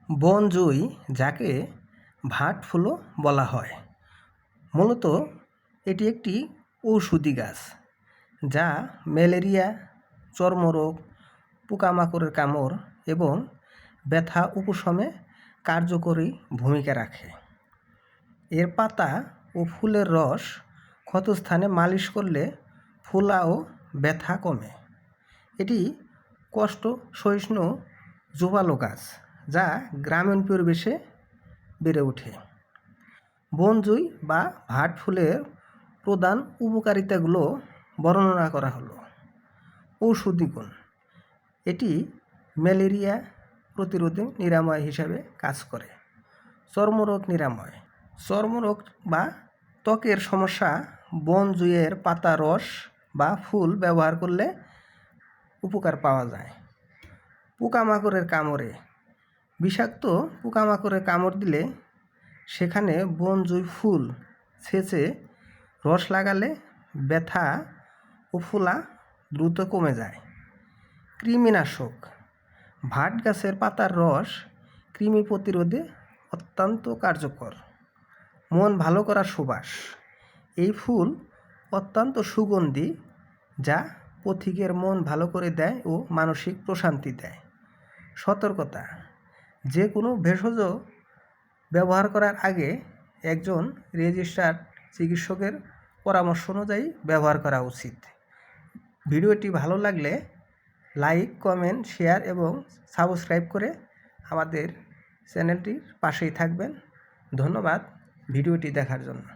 বনজুই যাকে ভাট ফুলও বলা হয়, মূলত এটি একটি ঔষধি গাছ যা ম্যালেরিয়া, চর্মরোগ, পোকামাকড়ের কামড় এবং ব্যথা উপশমে কার্যকরী ভূমিকা রাখে। এর পাতা ও ফুলের রস ক্ষতস্থানে মালিশ করলে ফোলা ও ব্যথা কমে। এটি কষ্ট সহিষ্ণু জোরালো গাছ যা গ্রামীণ পরিবেশে বেড়ে ওঠে। বনজুই বা ভাট ফুলের প্রধান উপকারিতাগুলো বর্ণনা করা হলো। ঔষধি গুণ: এটি ম্যালেরিয়া প্রতিরোধে নিরাময় হিসাবে কাজ করে। চর্মরোগ নিরাময়: চর্মরোগ বা ত্বকের সমস্যা বনজুইয়ের পাতা, রস বা ফুল ব্যবহার করলে উপকার পাওয়া যায়। পোকামাকড়ের কামড়ে: বিষাক্ত পোকামাকড়ের কামড় দিলে সেখানে বনজুই ফুল ছেঁচে রস লাগালে ব্যথা ও ফোলা দ্রুত কমে যায়। কৃমিনাশক: ভাট গাছের পাতার রস কৃমি প্রতিরোধে অত্যন্ত কার্যকর। মন ভালো করার সুবাস: এই ফুল অত্যন্ত সুগন্ধি যা পথিকের মন ভালো করে দেয় ও মানসিক প্রশান্তি দেয়। সতর্কতা: যে কোনো ভেষজ ব্যবহার করার আগে একজন রেজিস্টার্ড চিকিৎসকের পরামর্শ অনুযায়ী ব্যবহার করা উচিত। ভিডিওটি ভালো লাগলে লাইক, কমেন্ট, শেয়ার এবং সাবস্ক্রাইব করে আমাদের চ্যানেলটির পাশেই থাকবেন। ধন্যবাদ ভিডিওটি দেখার জন্য।